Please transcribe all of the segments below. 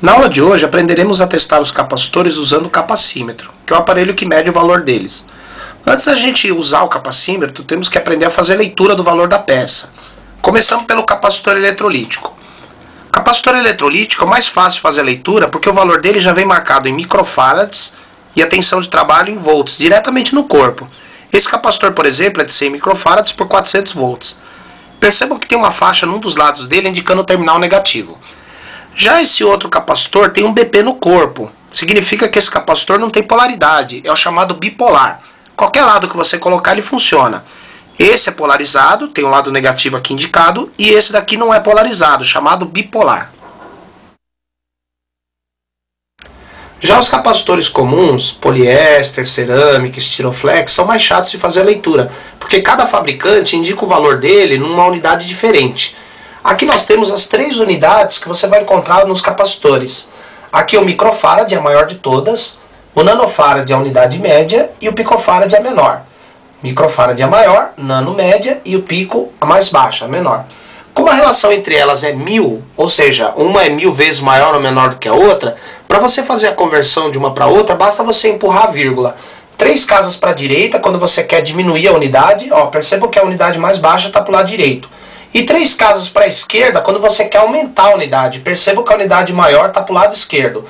Na aula de hoje aprenderemos a testar os capacitores usando o capacímetro, que é o aparelho que mede o valor deles. Antes da gente usar o capacímetro, temos que aprender a fazer a leitura do valor da peça. Começamos pelo capacitor eletrolítico. O capacitor eletrolítico é o mais fácil de fazer a leitura porque o valor dele já vem marcado em microfarads e a tensão de trabalho em volts, diretamente no corpo. Esse capacitor, por exemplo, é de 100 microfarads por 400 volts. Percebam que tem uma faixa num dos lados dele indicando o terminal negativo. Já esse outro capacitor tem um BP no corpo. Significa que esse capacitor não tem polaridade, é o chamado bipolar. Qualquer lado que você colocar ele funciona. Esse é polarizado, tem um lado negativo aqui indicado, e esse daqui não é polarizado, chamado bipolar. Já os capacitores comuns, poliéster, cerâmica, estiroflex, são mais chatos de fazer a leitura, porque cada fabricante indica o valor dele numa unidade diferente. Aqui nós temos as 3 unidades que você vai encontrar nos capacitores. Aqui o microfarad é a maior de todas, o nanofarad é a unidade média e o picofarad é a menor. Microfarad é a maior, nano média e o pico a mais baixa, a menor. Como a relação entre elas é 1000, ou seja, uma é 1000 vezes maior ou menor do que a outra, para você fazer a conversão de uma para outra, basta você empurrar a vírgula. 3 casas para a direita, quando você quer diminuir a unidade, percebam que a unidade mais baixa está para o lado direito. E 3 casas para a esquerda, quando você quer aumentar a unidade. Perceba que a unidade maior está para o lado esquerdo.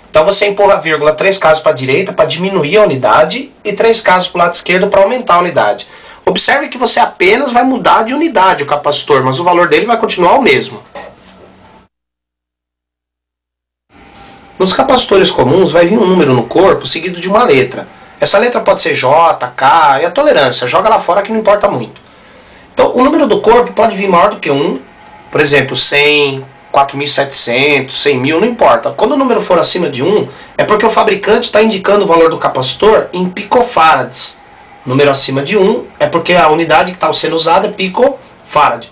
Então você empurra a vírgula 3 casas para a direita para diminuir a unidade e 3 casas para o lado esquerdo para aumentar a unidade. Observe que você apenas vai mudar de unidade o capacitor, mas o valor dele vai continuar o mesmo. Nos capacitores comuns vai vir um número no corpo seguido de uma letra. Essa letra pode ser J, K, e a tolerância. Joga lá fora que não importa muito. Então, o número do corpo pode vir maior do que 1, por exemplo, 100, 4.700, 100.000, não importa. Quando o número for acima de 1, é porque o fabricante está indicando o valor do capacitor em picofarads. Número acima de 1 é porque a unidade que está sendo usada é picofarad.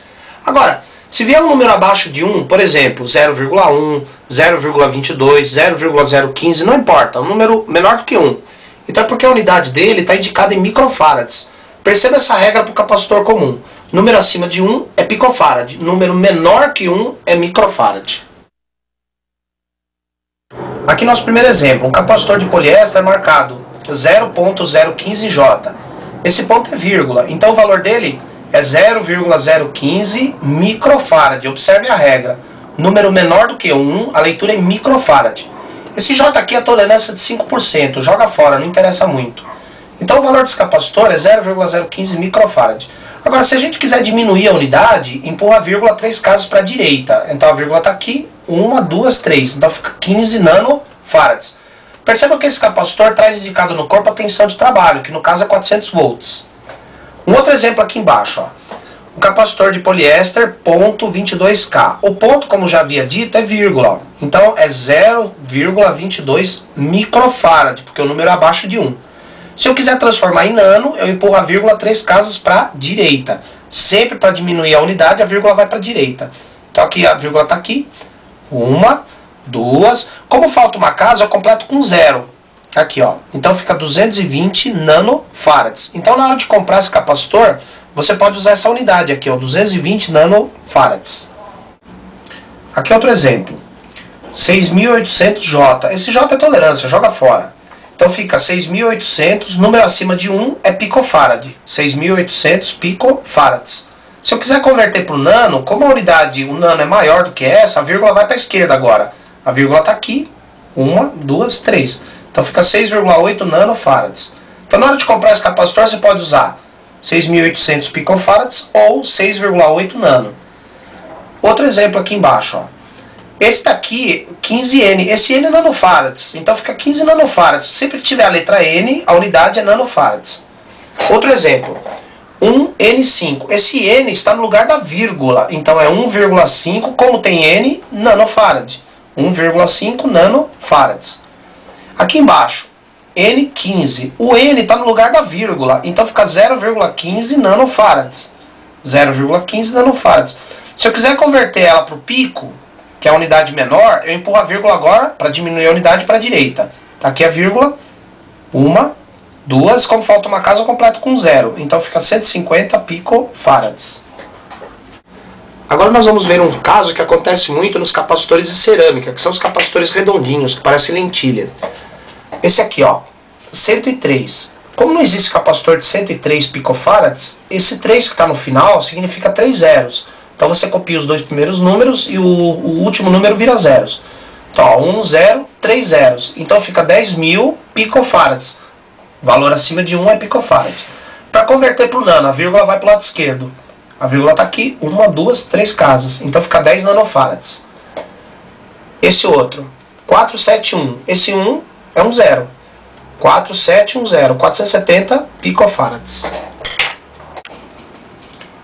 Agora, se vier um número abaixo de 1, por exemplo, 0,1, 0,22, 0,015, não importa, um número menor do que 1. Então é porque a unidade dele está indicada em microfarads. Perceba essa regra para o capacitor comum. Número acima de 1 é picofarad, número menor que 1 é microfarad. Aqui nosso primeiro exemplo, um capacitor de poliéster marcado 0.015J. Esse ponto é vírgula, então o valor dele é 0,015 microfarad. Observe a regra. Número menor do que 1, a leitura é microfarad. Esse J aqui é a tolerância de 5%, joga fora, não interessa muito. Então o valor desse capacitor é 0,015 microfarad. Agora, se a gente quiser diminuir a unidade, empurra a vírgula 3 casas para a direita. Então a vírgula está aqui, 1, 2, 3. Então fica 15 nanofarads. Perceba que esse capacitor traz indicado no corpo a tensão de trabalho, que no caso é 400 volts. Um outro exemplo aqui embaixo. Um capacitor de poliéster, ponto 22K. O ponto, como já havia dito, é vírgula. Então é 0,22 microfarad, porque o número é abaixo de 1. Se eu quiser transformar em nano, eu empurro a vírgula 3 casas para a direita. Sempre para diminuir a unidade, a vírgula vai para a direita. Então aqui a vírgula está aqui. 1, 2. Como falta uma casa, eu completo com 0. Aqui, ó. Então fica 220 nanofarads. Então na hora de comprar esse capacitor, você pode usar essa unidade aqui, ó, 220 nanofarads. Aqui outro exemplo. 6.800J. Esse J é tolerância, joga fora. Então fica 6.800, número acima de 1 é picofarad. 6.800 picofarads. Se eu quiser converter para o nano, como a unidade, o nano é maior do que essa, a vírgula vai para a esquerda agora. A vírgula está aqui. 1, 2, 3. Então fica 6,8 nanofarads. Então na hora de comprar esse capacitor, você pode usar 6.800 picofarads ou 6,8 nano. Outro exemplo aqui embaixo, ó. Esse daqui, 15N, esse N é nanofarads, então fica 15 nanofarads. Sempre que tiver a letra N, a unidade é nanofarads. Outro exemplo, 1N5. Esse N está no lugar da vírgula, então é 1,5, como tem N, nanofarad. 1,5 nanofarads. Aqui embaixo, N15. O N está no lugar da vírgula, então fica 0,15 nanofarads. 0,15 nanofarads. Se eu quiser converter ela para o pico, que é a unidade menor, eu empurro a vírgula agora para diminuir a unidade para a direita. Aqui a vírgula, 1, 2, como falta uma casa eu completo com 0. Então fica 150 picofarads. Agora nós vamos ver um caso que acontece muito nos capacitores de cerâmica, que são os capacitores redondinhos, que parecem lentilha. Esse aqui, ó, 103. Como não existe capacitor de 103 picofarads, esse 3 que está no final significa 3 zeros. Então você copia os dois primeiros números e o último número vira zeros. Então, ó, 1, 0, 3 zeros. Então fica 10.000 picofarads. Valor acima de 1 é picofarad. Para converter para o nano, a vírgula vai para o lado esquerdo. A vírgula está aqui, 1, 2, 3 casas. Então fica 10 nanofarads. Esse outro, 471. Esse 1 é um zero. 4710, 470 picofarads.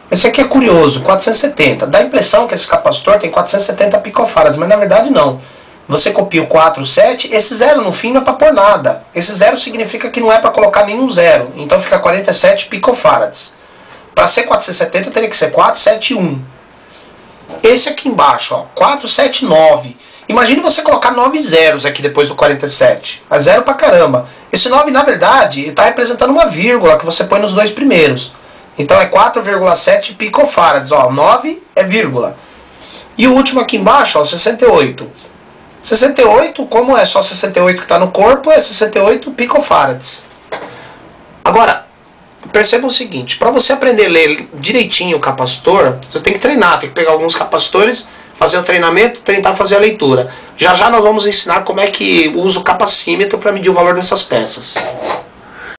Esse aqui é curioso, 470. Dá a impressão que esse capacitor tem 470 picofarads, mas na verdade não. Você copia o 4, 7, esse zero no fim não é para pôr nada. Esse zero significa que não é para colocar nenhum zero. Então fica 47 picofarads. Para ser 470 teria que ser 471. Esse aqui embaixo, ó, 479. Imagine você colocar 9 zeros aqui depois do 47. É zero pra caramba. Esse 9, na verdade, está representando uma vírgula que você põe nos dois primeiros. Então é 4,7 picofarads. Ó, 9 é vírgula. E o último aqui embaixo, ó, 68. 68, como é só 68 que está no corpo, é 68 picofarads. Agora, perceba o seguinte, para você aprender a ler direitinho o capacitor, você tem que treinar, tem que pegar alguns capacitores, fazer o treinamento, tentar fazer a leitura. Já já nós vamos ensinar como é que usa o capacímetro para medir o valor dessas peças.